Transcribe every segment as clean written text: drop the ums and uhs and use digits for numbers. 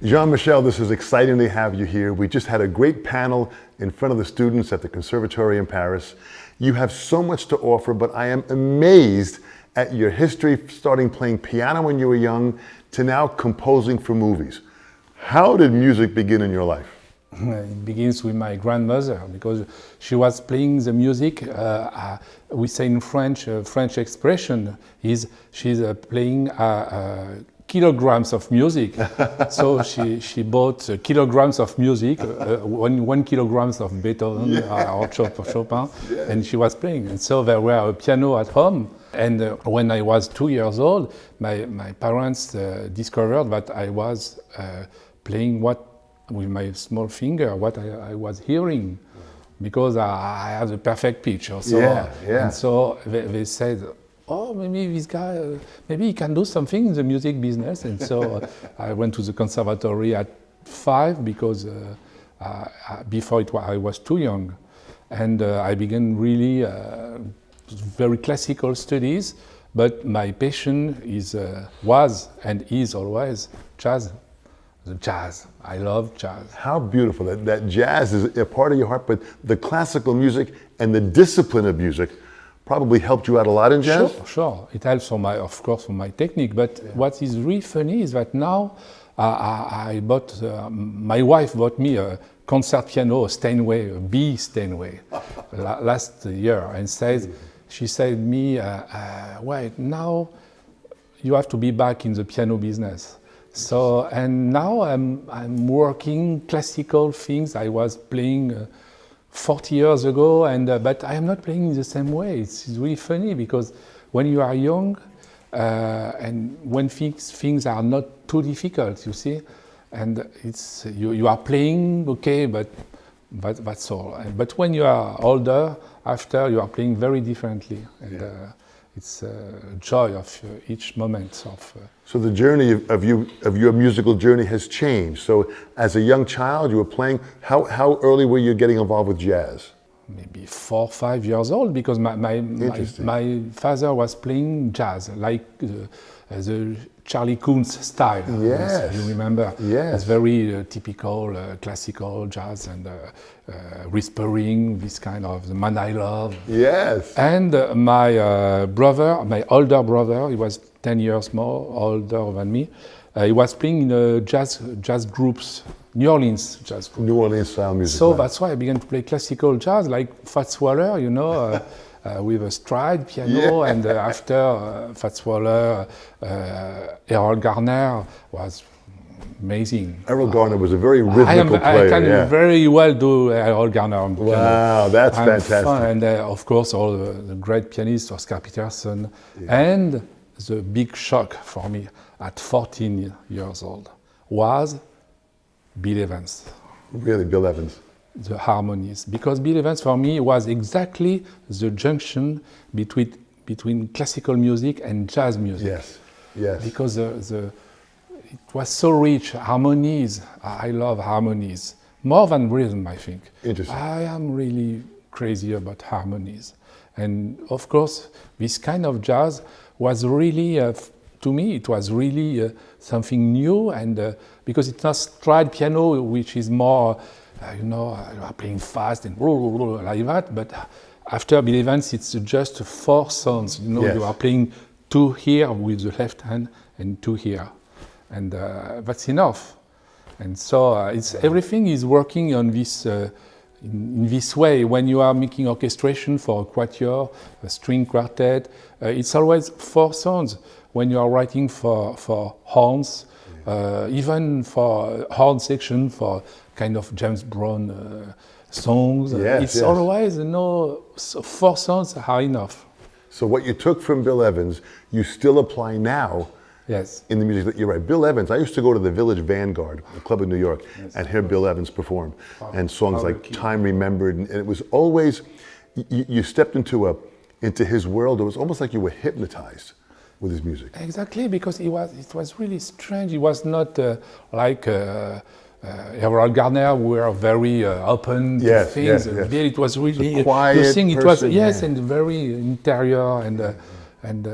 Jean-Michel, this is exciting to have you here. We just had a great panel in front of the students at the Conservatory in Paris. You have so much to offer, but I am amazed at your history, starting playing piano when you were young to now composing for movies. How did music begin in your life? It begins with my grandmother, because she was playing the music. We say in French, French expression is she's playing kilograms of music. So she bought kilograms of music, 1 kilograms of Beethoven or Chopin, and she was playing. And so there were a piano at home. And when I was 2 years old, my parents discovered that I was playing with my small finger what I was hearing, because I had a perfect pitch. Also. And so they said, oh, maybe this guy, maybe he can do something in the music business. And so I went to the conservatory at 5, because before I was too young. And I began really very classical studies, but my passion was and is always jazz. The jazz. I love jazz. How beautiful. That jazz is a part of your heart, but the classical music and the discipline of music probably helped you out a lot in jazz? Sure. It helps of course, for my technique. But what is really funny is that now my wife bought me a concert piano, a Steinway, a B Steinway, last year, and she said to me, wait, now you have to be back in the piano business. So, and now I'm working classical things I was playing 40 years ago, but I am not playing in the same way. It's really funny, because when you are young and when things are not too difficult, you see, and you are playing okay, but that's all. But when you are older, after, you are playing very differently, and it's a joy of each moment of. So the journey of your musical journey has changed. So as a young child, you were playing. How early were you getting involved with jazz? Maybe 4 or 5 years old, because my father was playing jazz, like the Charlie Kunz style. Yes. You remember? Yes. It's very typical classical jazz, and whispering, this kind of the man I love. Yes. And my older brother, he was 10 years more older than me. He was playing in jazz groups, New Orleans jazz group. New Orleans style music. So that's why I began to play classical jazz, like Fats Waller, with a stride piano, and after Fats Waller, Errol Garner was amazing. Errol Garner was a very rhythmical player. I can very well do Errol Garner on piano. Wow, that's fantastic. And of course, all the great pianists, Oscar Peterson, and the big shock for me at 14 years old was Bill Evans. Really, Bill Evans? The harmonies. Because Bill Evans for me was exactly the junction between classical music and jazz music. Yes. Because it was so rich, harmonies. I love harmonies. More than rhythm, I think. Interesting. I am really crazy about harmonies. And of course, this kind of jazz was really, to me, it was really something new, and because it's not stride piano, which is more, you are playing fast and like that, but after Bill Evans, it's just 4 sounds. You are playing 2 here with the left hand and 2 here, and that's enough. And so everything is working on this. In this way, when you are making orchestration for a quatuor, a string quartet, it's always 4 sounds. When you are writing for horns, even for horn section, for kind of James Brown songs, it's always 4 sounds are enough. So what you took from Bill Evans, you still apply now. Yes. In the music that you're right. Bill Evans, I used to go to the Village Vanguard, a club in New York, and hear Bill Evans perform. And songs like Time Remembered, and it was always, you stepped into his world. It was almost like you were hypnotized with his music. Exactly, because it was really strange. It was not like Errol Garner were very open to things. Bill, it was really a quiet it was and very interior, and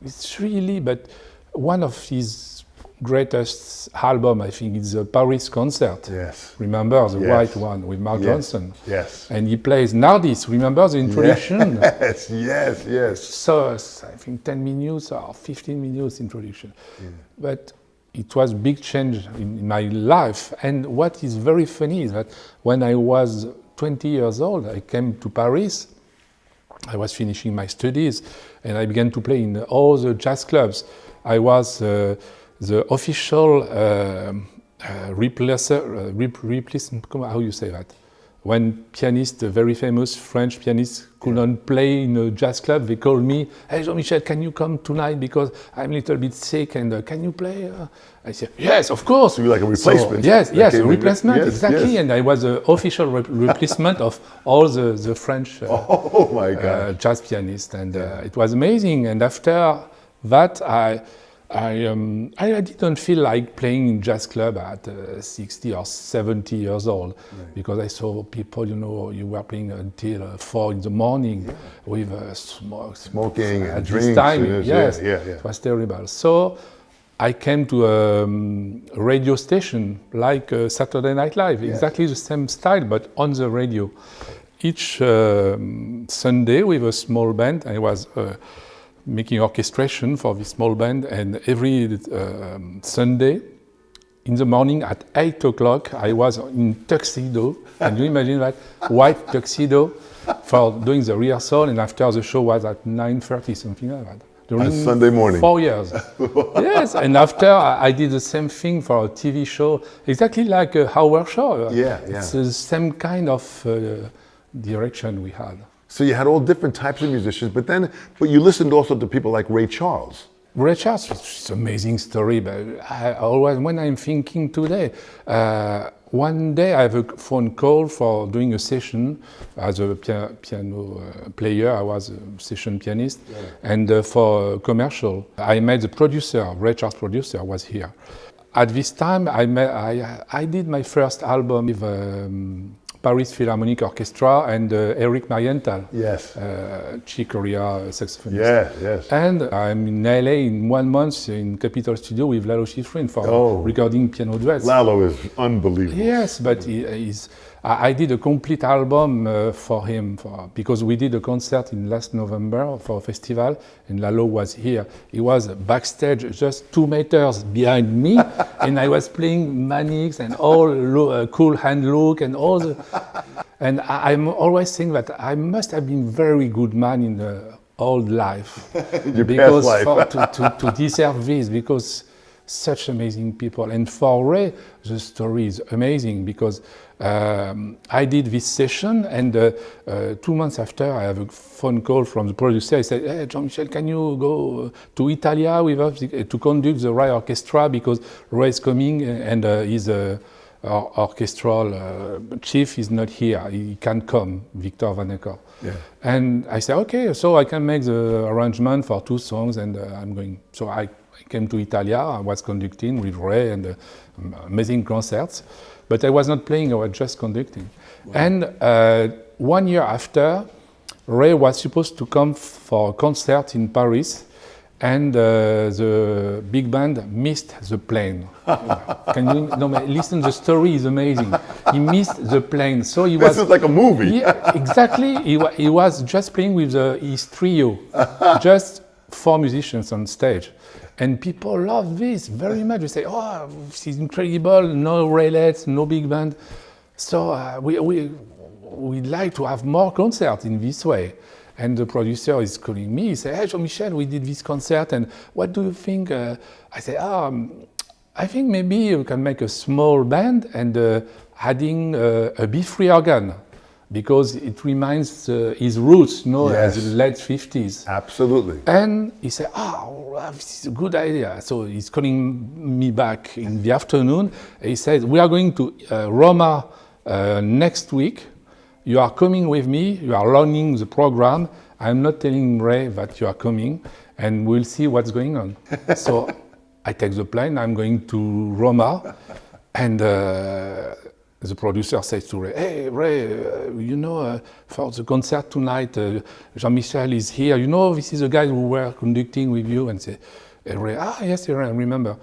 it's really, but one of his greatest album, I think, is the Paris concert. Yes. Remember the Yes. white one with Mark Yes. Johnson? Yes. And he plays Nardis. Remember the introduction? Yes, yes, yes. So I think 10 minutes or 15 minutes introduction. But it was a big change in my life. And what is very funny is that when I was 20 years old, I came to Paris. I was finishing my studies and I began to play in all the jazz clubs. I was the official replacement, how you say that? When Pianist, a very famous French pianist, couldn't play in a jazz club, they called me, "Hey, Jean-Michel, can you come tonight because I'm a little bit sick and can you play?" I said, "Yes, of course." So you're like a replacement. So, yes, a replacement, yes, exactly. yes. And I was the official replacement of all the French Oh my God. jazz pianists. And it was amazing. And after that, I didn't feel like playing in jazz club at 60 or 70 years old, because I saw people, you were playing until 4 in the morning with Smoking and at drinks. this time, and yes, yeah. it was terrible. So I came to a radio station like Saturday Night Live, exactly the same style, but on the radio. Each Sunday with a small band, I was making orchestration for this small band, and every Sunday in the morning at 8 o'clock I was in tuxedo. Can you imagine that? White tuxedo for doing the rehearsal, and after the show was at 9:30, something like that. On Sunday morning. 4 years. Yes, and after I did the same thing for a TV show, exactly like a Howard show. Yeah. It's the same kind of direction we had. So you had all different types of musicians, but you listened also to people like Ray Charles. Ray Charles, it's an amazing story, but I always, when I'm thinking today, one day I have a phone call for doing a session as a piano player. I was a session pianist, and for a commercial, I met the producer, Ray Charles' producer, was here. At this time, I did my first album with Paris Philharmonic Orchestra and Eric Marienthal, Chick Corea saxophonist. Yes. And I'm in LA in 1 month in Capitol Studio with Lalo Schifrin for recording piano duets. Lalo is unbelievable. Yes, but I did a complete album for him because we did a concert in last November for a festival, and Lalo was here. He was backstage just 2 meters behind me, and I was playing manics and all cool hand look and all the. And I'm always saying that I must have been very good man in the old life, past life. to deserve this, because such amazing people. And for Ray, the story is amazing because I did this session, and 2 months after, I have a phone call from the producer. He said, "Hey, Jean-Michel, can you go to Italia with us to conduct the Ray Orchestra, because Ray is coming and his orchestral chief is not here. He can't come, Victor Vanecker." And I said, "Okay, so I can make the arrangement for 2 songs, and I'm going." So I came to Italia. I was conducting with Ray, and amazing concerts. But I was not playing, I was just conducting. And 1 year after, Ray was supposed to come for a concert in Paris, and the big band missed the plane. Can you listen? The story is amazing. He missed the plane, so he was. This is like a movie. Yeah, exactly. He was just playing with his trio, just 4 musicians on stage. And people love this very much. They say, "Oh, this is incredible, no raylets, no big band." So we'd like to have more concerts in this way. And the producer is calling me. He said, "Hey, Jean-Michel, we did this concert, and what do you think?" I say, "I think maybe you can make a small band and adding a B3 organ, because it reminds his roots, as the late 50s. Absolutely. And he said, this is a good idea. So he's calling me back in the afternoon. He said, "We are going to Roma next week. You are coming with me. You are learning the program. I'm not telling Ray that you are coming, and we'll see what's going on." So I take the plane. I'm going to Roma, and the producer says to Ray, "Hey, Ray, for the concert tonight, Jean-Michel is here. This is the guy who were conducting with you." And say, Ray, "Yes, I remember."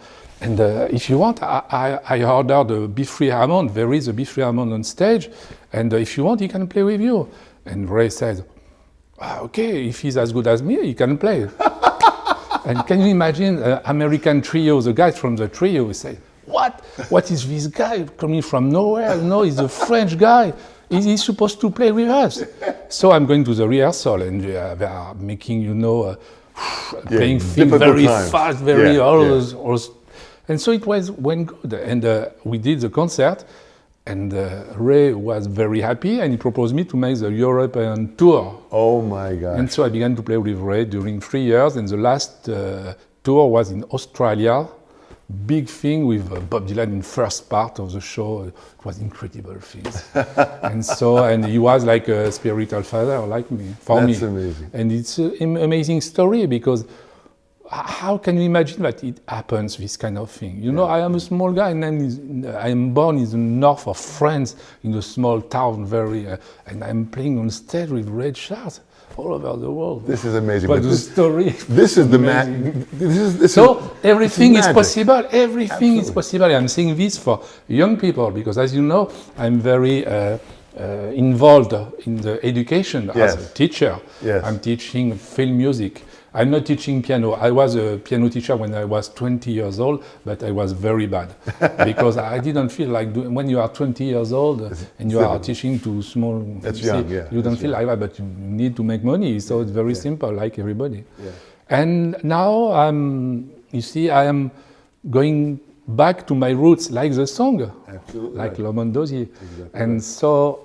And if you want, I ordered a B3 Hammond. There is a B3 Hammond on stage, and if you want, he can play with you. And Ray says, okay, if he's as good as me, he can play. And can you imagine American trio, the guys from the trio say, what is this guy coming from nowhere? No, he's a French guy. He's supposed to play with us. So I'm going to the rehearsal, and they are making, playing things very fast, very all those. And so it went good. And we did the concert, and Ray was very happy, and he proposed me to make the European tour. Oh my God. And so I began to play with Ray during 3 years, and the last tour was in Australia. Big thing with Bob Dylan in first part of the show. It was incredible things. and he was like a spiritual father, like me, for me. That's amazing. And it's an amazing story, because how can you imagine that it happens, this kind of thing? I am a small guy, and I am born in the north of France, in a small town, and I'm playing on stage with Ray Charles all over the world. This is amazing. But the story. This is the everything is possible. Everything is possible. I'm saying this for young people, because, as you know, I'm very involved in the education as a teacher. Yes. I'm teaching film music. I'm not teaching piano. I was a piano teacher when I was 20 years old, but I was very bad because I didn't feel like doing. When you are 20 years old and you are teaching to small, you don't feel like that, but you need to make money. So it's very simple, like everybody. Yeah. And now I am going back to my roots, like the song, like L'Homme Dossier. And so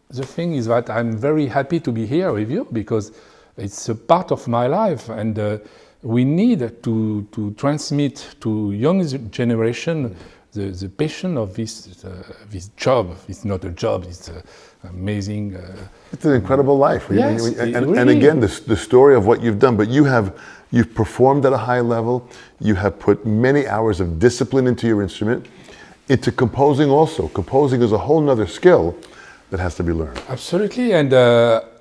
the thing is that I'm very happy to be here with you, because it's a part of my life, and we need to transmit to young generation the passion of this job. It's not a job; it's amazing. It's an incredible life. Yes, and again, the story of what you've done. But you've performed at a high level. You have put many hours of discipline into your instrument, into composing. Also, composing is a whole nother skill that has to be learned. Absolutely, and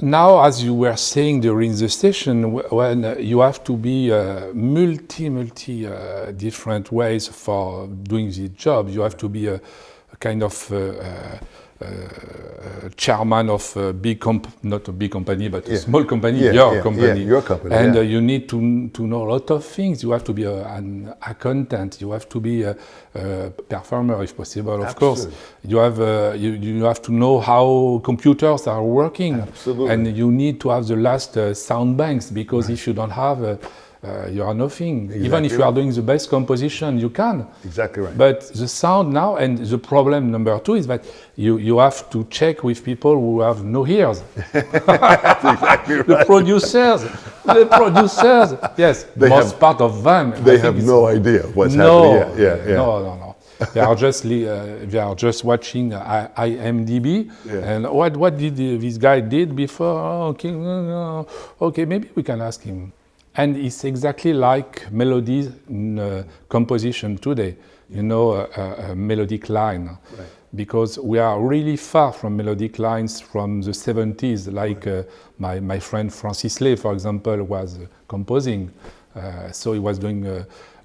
now, as you were saying during the session, when you have to be multi different ways for doing the job, you have to be a kind of chairman of a not a big company, but a small company, your company. And you need to know a lot of things. You have to be an accountant. You have to be a performer, if possible, of course. You have to know how computers are working. And you need to have the last sound banks, because if you don't have you are nothing. Even if you are doing the best composition, you can. Exactly right. But the sound now, and the problem number 2 is that you have to check with people who have no ears. That's exactly right. The producers, yes, part of them. They have no idea what's happening. Yeah. No. They are just watching IMDb, and what did this guy did before? Okay, maybe we can ask him. And it's exactly like melodies in composition today, a melodic line. Right. Because we are really far from melodic lines from the 70s, like my friend Francis Lay, for example, was composing. So he was doing,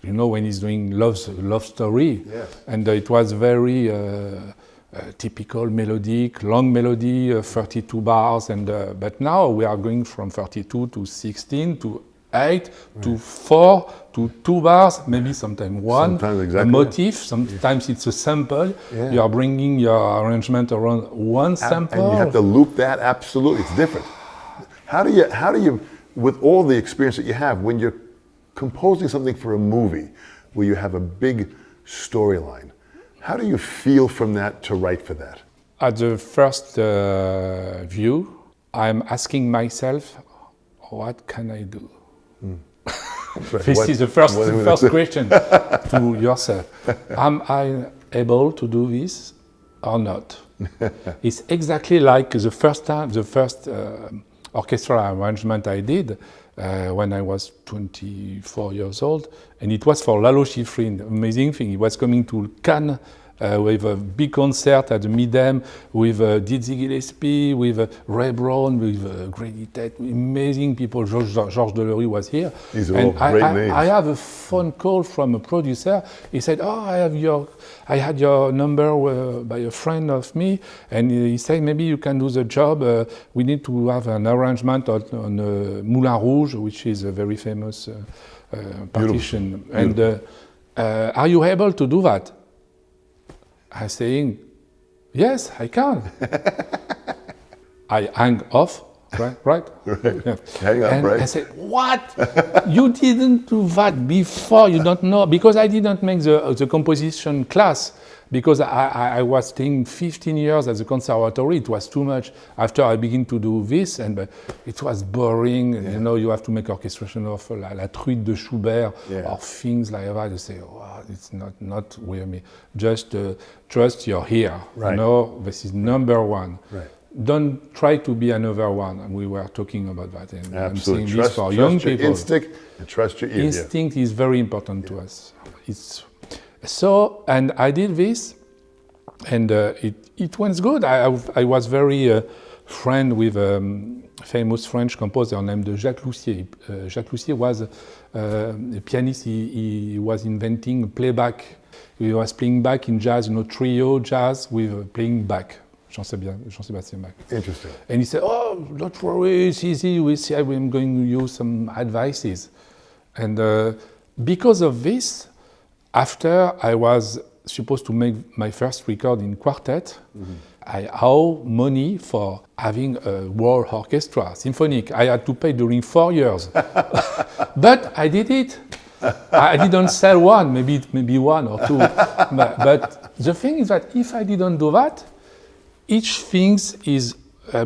when he's doing love story, and it was very typical melodic, long melody, 32 bars, and but now we are going from 32 to 16 to 8 to 4 to 2 bars, maybe sometimes 1. A motif, sometimes it's a sample. You are bringing your arrangement around one sample. And you have to loop that, absolutely, it's different. How do you, with all the experience that you have, when you're composing something for a movie, where you have a big storyline, how do you feel from that to write for that? At the first view, I'm asking myself, what can I do? This is the first question to yourself. Am I able to do this or not? It's exactly like the first orchestral arrangement I did when I was 24 years old, and it was for Lalo Schifrin. Amazing thing. He was coming to Cannes with a big concert at the Midem with Dizzy Gillespie, with Ray Brown, with Grady Tate, amazing people. Georges Delerue was here. These are all great names. I have a phone call from a producer. He said, "Oh, I had your number by a friend of me, and he said maybe you can do the job. We need to have an arrangement on Moulin Rouge, which is a very famous partition. Beautiful. And are you able to do that?" I'm saying, "Yes, I can." I hang off, right? Yeah. Hang up, and right? I said, "What? You didn't do that before? You don't know?" Because I didn't make the composition class, because I was staying 15 years at the conservatory. It was too much. After I began to do this, and it was boring. Yeah. You know, you have to make orchestration of La Truite de Schubert, yeah, or things like that. You say, "Wow, it's not with me." Just trust you're here. Right. You know, this is number one. Right. Don't try to be another one. And we were talking about that. And absolutely. I'm saying this for young people. Your instinct and trust your ear. Instinct is very important to us. So, and I did this, and it went good. I was very friend with a famous French composer named Jacques Loussier. Jacques Loussier was a pianist. He was inventing playback. He was playing back in jazz, you know, trio jazz with playing back. Jean-Sébastien Bach. Interesting. And he said, "Oh, don't worry, it's easy. We see. I'm going to use some advices." And because of this, after I was supposed to make my first record in quartet, I owe money for having a world orchestra, symphonic. I had to pay during 4 years. But I did it. I didn't sell one, maybe one or two. But the thing is that if I didn't do that, each thing is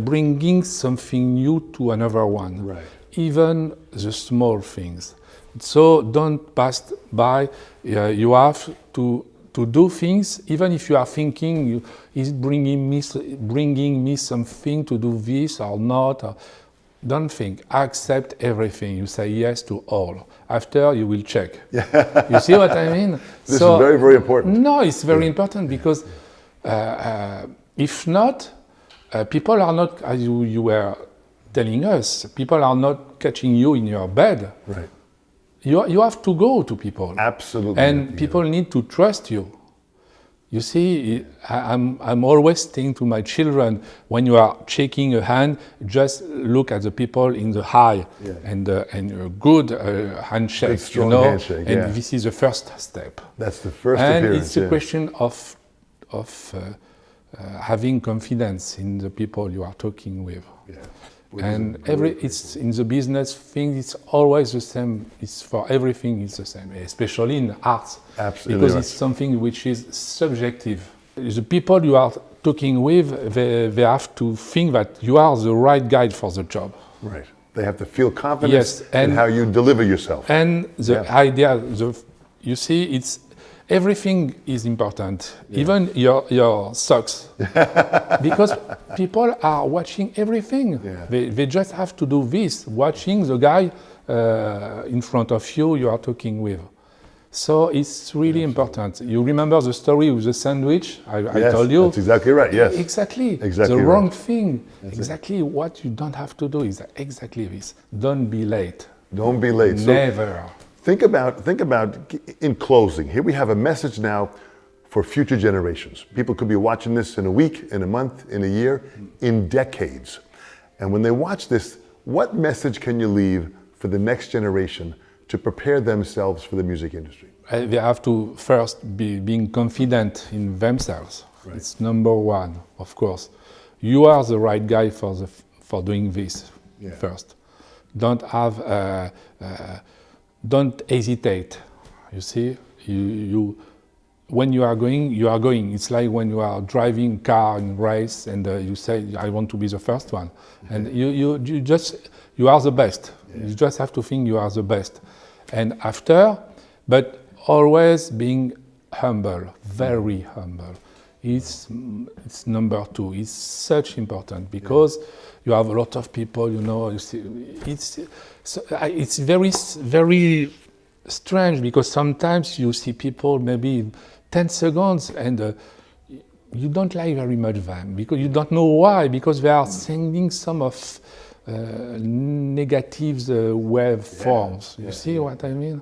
bringing something new to another one. Right. Even the small things. So don't pass by. You have to do things, even if you are thinking, is bringing me something to do this or not. Don't think. Accept everything. You say yes to all. After you will check. Yeah. You see what I mean? This is very, very important. No, it's very important because if not, people are not, as you were telling us, people are not catching you in your bed. Right. You have to go to people. Absolutely. And people need to trust you. You see, I'm always saying to my children, when you are shaking a hand, just look at the people in the eye, yeah, and a good handshake. Good, strong handshake, and yeah, this is the first step. That's the first and appearance. It's a question of having confidence in the people you are talking with. Yeah. And it's in the business thing, it's always the same. It's for everything, it's the same, especially in arts. Absolutely. Because it's something which is subjective. The people you are talking with, they have to think that you are the right guide for the job. Right. They have to feel confidence, yes, in how you deliver yourself. And the idea, you see, it's everything is important, yeah, even your socks, because people are watching everything. Yeah. They just have to do this, watching the guy in front of you are talking with. So it's really important. You remember the story with the sandwich I told you? That's exactly right, yes. Exactly. The wrong thing. That's exactly what you don't have to do is exactly this. Don't be late. Don't be late. Never. So, Think about, in closing, here we have a message now for future generations. People could be watching this in a week, in a month, in a year, in decades. And when they watch this, what message can you leave for the next generation to prepare themselves for the music industry? They have to first be being confident in themselves. Right. It's number one, of course. You are the right guy for doing this, yeah, first. Don't have... don't hesitate. You see, when you are going. It's like when you are driving car in race and you say, "I want to be the first one," and you are the best. Yeah. You just have to think you are the best. And after, but always being humble, very humble. It's number two. It's such important because you have a lot of people. You know, you see, it's very, very strange because sometimes you see people maybe 10 seconds and you don't like very much them because you don't know why, because they are sending some of negative waveforms. You see what I mean?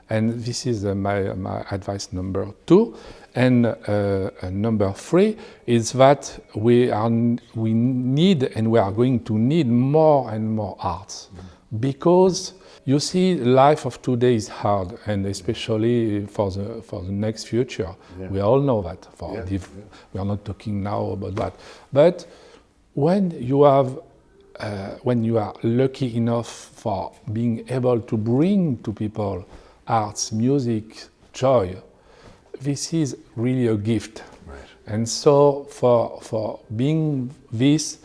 And this is my advice number 2. And number 3 is that we need and we are going to need more and more arts, because you see, life of today is hard, and especially for the next future. We all know that. We are not talking now about that. But when you are lucky enough for being able to bring to people arts, music, joy, this is really a gift. Right. And so for being this,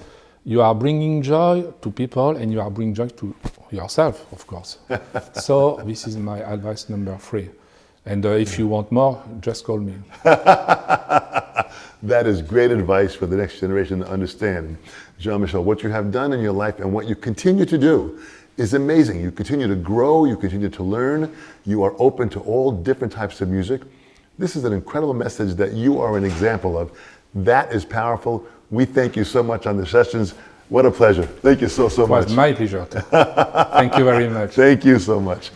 you are bringing joy to people and you are bringing joy to yourself, of course. So this is my advice number 3. And if you want more, just call me. That is great advice for the next generation to understand. Jean-Michel, what you have done in your life and what you continue to do is amazing. You continue to grow, you continue to learn, you are open to all different types of music. This is an incredible message that you are an example of. That is powerful. We thank you so much on the sessions. What a pleasure. Thank you so much. It was my pleasure. Thank you very much. Thank you so much.